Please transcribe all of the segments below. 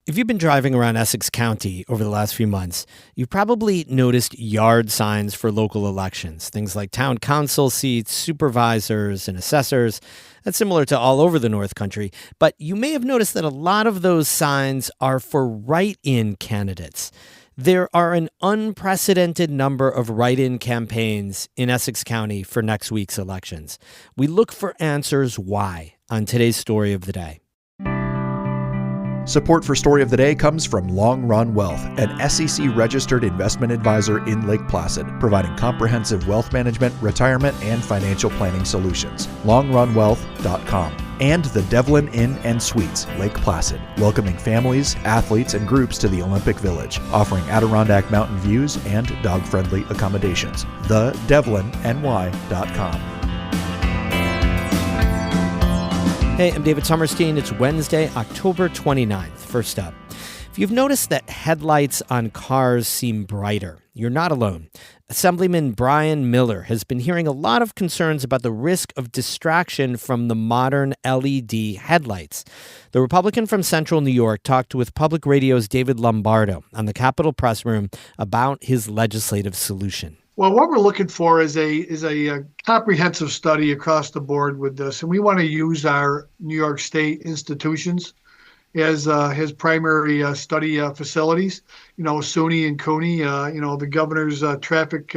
If you've been driving around Essex County over the last few months, you've probably noticed yard signs for local elections, things like town council seats, supervisors, and assessors. That's similar to all over the North Country. But you may have noticed that a lot of those signs are for write-in candidates. There are an unprecedented number of write-in campaigns in Essex County for next week's elections. We look for answers why on today's Story of the Day. Support for Story of the Day comes from Long Run Wealth, an SEC-registered investment advisor in Lake Placid, providing comprehensive wealth management, retirement, and financial planning solutions. LongRunWealth.com. And the Devlin Inn and Suites, Lake Placid, welcoming families, athletes, and groups to the Olympic Village, offering Adirondack mountain views and dog-friendly accommodations. TheDevlinNY.com. Hey, I'm David Sommerstein. It's Wednesday, October 29th. First up, if you've noticed that headlights on cars seem brighter, you're not alone. Assemblyman Brian Miller has been hearing a lot of concerns about the risk of distraction from the modern LED headlights. The Republican from Central New York talked with Public Radio's David Lombardo on the Capitol Press Room about his legislative solution. Well, what we're looking for is a comprehensive study across the board with this, and we want to use our New York State institutions as his primary study facilities. SUNY and CUNY. The governor's traffic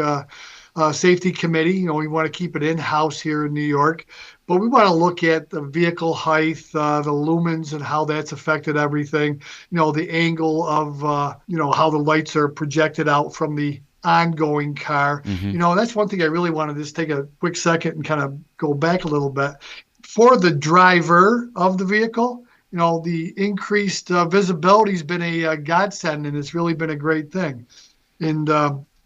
safety committee. We want to keep it in-house here in New York, but we want to look at the vehicle height, the lumens, and how that's affected everything. The angle of how the lights are projected out from the ongoing car. That's one thing I really want to just take a quick second and kind of go back a little bit. For the driver of the vehicle, the increased visibility has been a godsend, and it's really been a great thing. And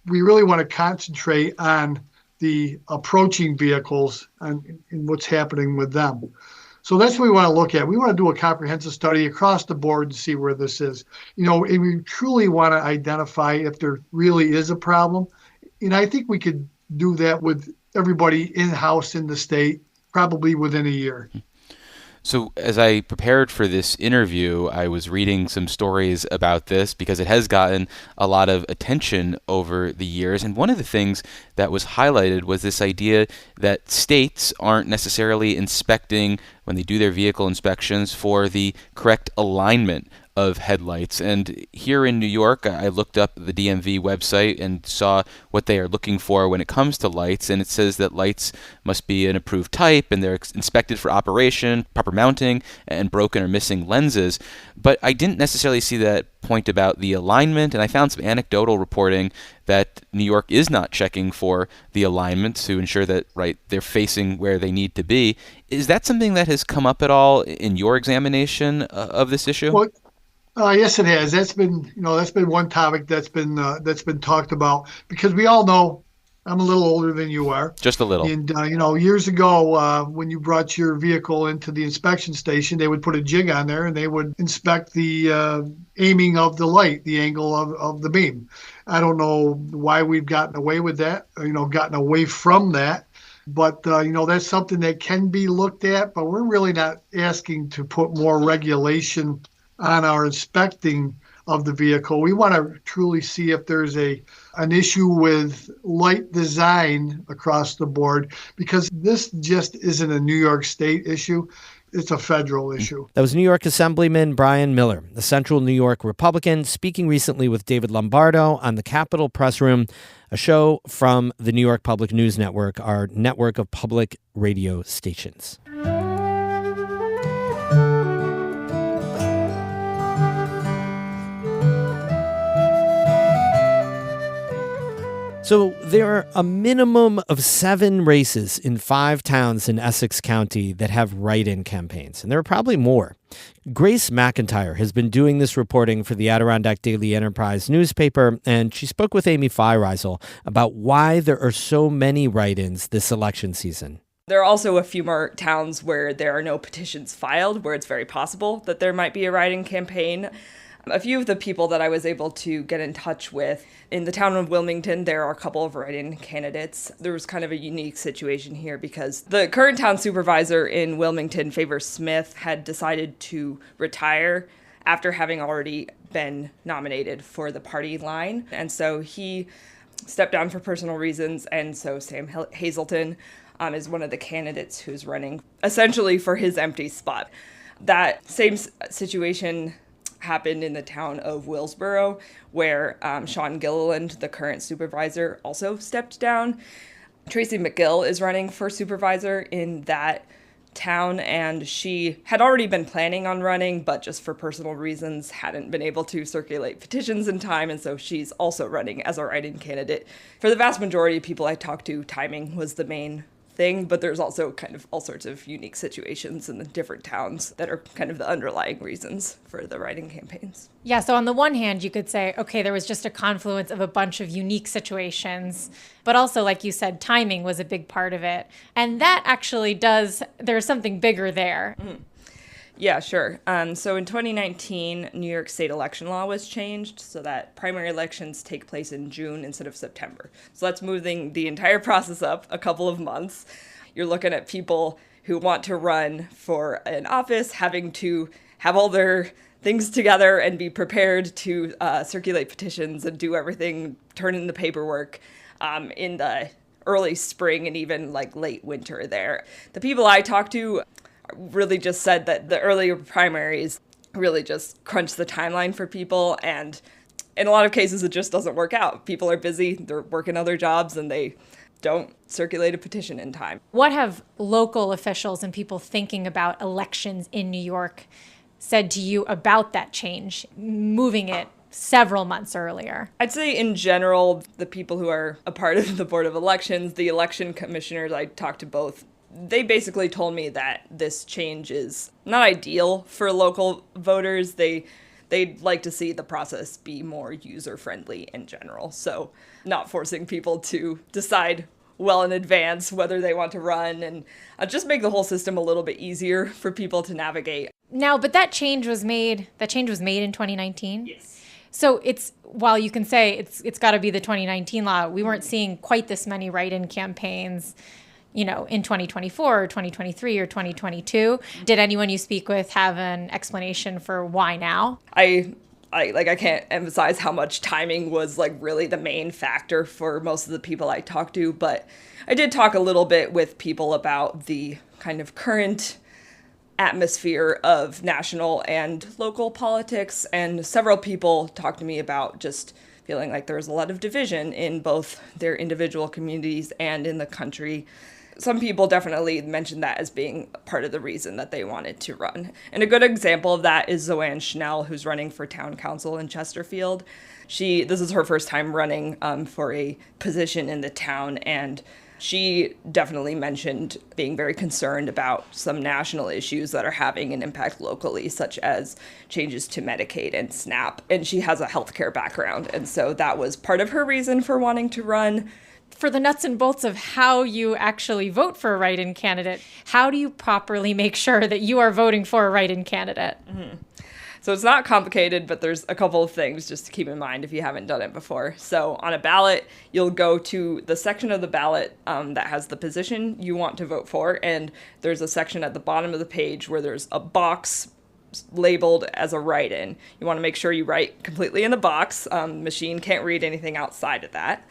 we really want to concentrate on the approaching vehicles and what's happening with them. So that's what we want to look at. We want to do a comprehensive study across the board and see where this is. And we truly want to identify if there really is a problem. And I think we could do that with everybody in-house in the state, probably within a year. So as I prepared for this interview, I was reading some stories about this because it has gotten a lot of attention over the years. And one of the things that was highlighted was this idea that states aren't necessarily inspecting, when they do their vehicle inspections, for the correct alignment of headlights. And here in New York, I looked up the DMV website and saw what they are looking for when it comes to lights. And it says that lights must be an approved type and they're inspected for operation, proper mounting, and broken or missing lenses. But I didn't necessarily see that point about the alignment. And I found some anecdotal reporting that New York is not checking for the alignment to ensure that, they're facing where they need to be. Is that something that has come up at all in your examination of this issue? Well, yes, it has. That's been one topic that's been talked about, because we all know I'm a little older than you are. Just a little. And years ago, when you brought your vehicle into the inspection station, they would put a jig on there and they would inspect the aiming of the light, the angle of the beam. I don't know why we've gotten away with that, gotten away from that. But, that's something that can be looked at, but we're really not asking to put more regulation on our inspecting of the vehicle. We want to truly see if there's an issue with light design across the board, because this just isn't a New York State issue. It's a federal issue. That was New York Assemblyman Brian Miller, the Central New York Republican, speaking recently with David Lombardo on the Capitol Press Room, a show from the New York Public News Network, our network of public radio stations. So there are a minimum of 7 races in 5 towns in Essex County that have write-in campaigns, and there are probably more. Grace McIntyre has been doing this reporting for the Adirondack Daily-Enterprise newspaper, and she spoke with Amy Feiereisel about why there are so many write-ins this election season. There are also a few more towns where there are no petitions filed, where it's very possible that there might be a write-in campaign. A few of the people that I was able to get in touch with, in the town of Wilmington, there are a couple of write-in candidates. There was kind of a unique situation here because the current town supervisor in Wilmington, Favor Smith, had decided to retire after having already been nominated for the party line. And so he stepped down for personal reasons. And so Sam Hazelton is one of the candidates who's running essentially for his empty spot. That same situation happened in the town of Willsboro, where Sean Gilliland, the current supervisor, also stepped down. Tracy McGill is running for supervisor in that town, and she had already been planning on running, but just for personal reasons hadn't been able to circulate petitions in time, and so she's also running as a write-in candidate. For the vast majority of people I talked to, timing was the main thing, but there's also kind of all sorts of unique situations in the different towns that are kind of the underlying reasons for the write-in campaigns. Yeah, so on the one hand, you could say, okay, there was just a confluence of a bunch of unique situations, but also, like you said, timing was a big part of it. And that actually there's something bigger there. Mm. Yeah, sure. So in 2019, New York state election law was changed so that primary elections take place in June instead of September. So that's moving the entire process up a couple of months. You're looking at people who want to run for an office having to have all their things together and be prepared to circulate petitions and do everything, turn in the paperwork in the early spring and even like late winter there. The people I talked to really just said that the earlier primaries really just crunch the timeline for people, and in a lot of cases it just doesn't work out. People are busy, they're working other jobs, and they don't circulate a petition in time. What have local officials and people thinking about elections in New York said to you about that change, moving it several months earlier? I'd say in general, the people who are a part of the Board of Elections, the election commissioners, I talked to both, they basically told me that this change is not ideal for local voters. They'd like to see the process be more user-friendly in general. So not forcing people to decide well in advance whether they want to run, and just make the whole system a little bit easier for people to navigate. Now, but that change was made in 2019? Yes. So while you can say it's got to be the 2019 law, we weren't seeing quite this many write-in campaigns, in 2024 or 2023 or 2022. Did anyone you speak with have an explanation for why now? I can't emphasize how much timing was like really the main factor for most of the people I talked to, but I did talk a little bit with people about the kind of current atmosphere of national and local politics, and several people talked to me about just feeling like there was a lot of division in both their individual communities and in the country. Some people definitely mentioned that as being part of the reason that they wanted to run. And a good example of that is Zoanne Schnell, who's running for town council in Chesterfield. This is her first time running for a position in the town, and she definitely mentioned being very concerned about some national issues that are having an impact locally, such as changes to Medicaid and SNAP. And she has a healthcare background, and so that was part of her reason for wanting to run. For the nuts and bolts of how you actually vote for a write-in candidate, how do you properly make sure that you are voting for a write-in candidate? Mm-hmm. So it's not complicated, but there's a couple of things just to keep in mind if you haven't done it before. So on a ballot, you'll go to the section of the ballot that has the position you want to vote for, and there's a section at the bottom of the page where there's a box labeled as a write-in. You want to make sure you write completely in the box. Machine can't read anything outside of that.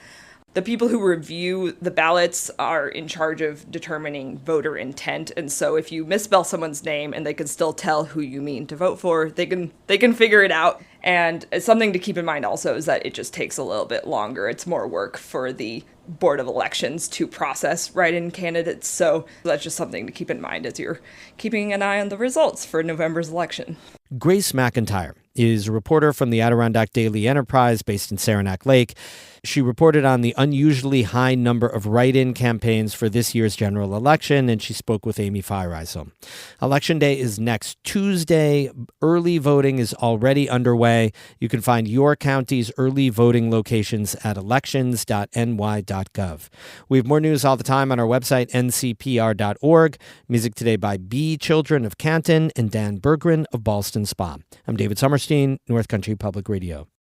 The people who review the ballots are in charge of determining voter intent, and so if you misspell someone's name and they can still tell who you mean to vote for, they can figure it out. And something to keep in mind also is that it just takes a little bit longer. It's more work for the Board of Elections to process write-in candidates, so that's just something to keep in mind as you're keeping an eye on the results for November's election. Grace McIntyre is a reporter from the Adirondack Daily-Enterprise based in Saranac Lake. She reported on the unusually high number of write-in campaigns for this year's general election, and she spoke with Amy Feiereisel. Election day is next Tuesday. Early voting is already underway. You can find your county's early voting locations at elections.ny.gov. We have more news all the time on our website, ncpr.org. Music today by B. Children of Canton and Dan Berggren of Ballston Spa. I'm David Summerstein, North Country Public Radio.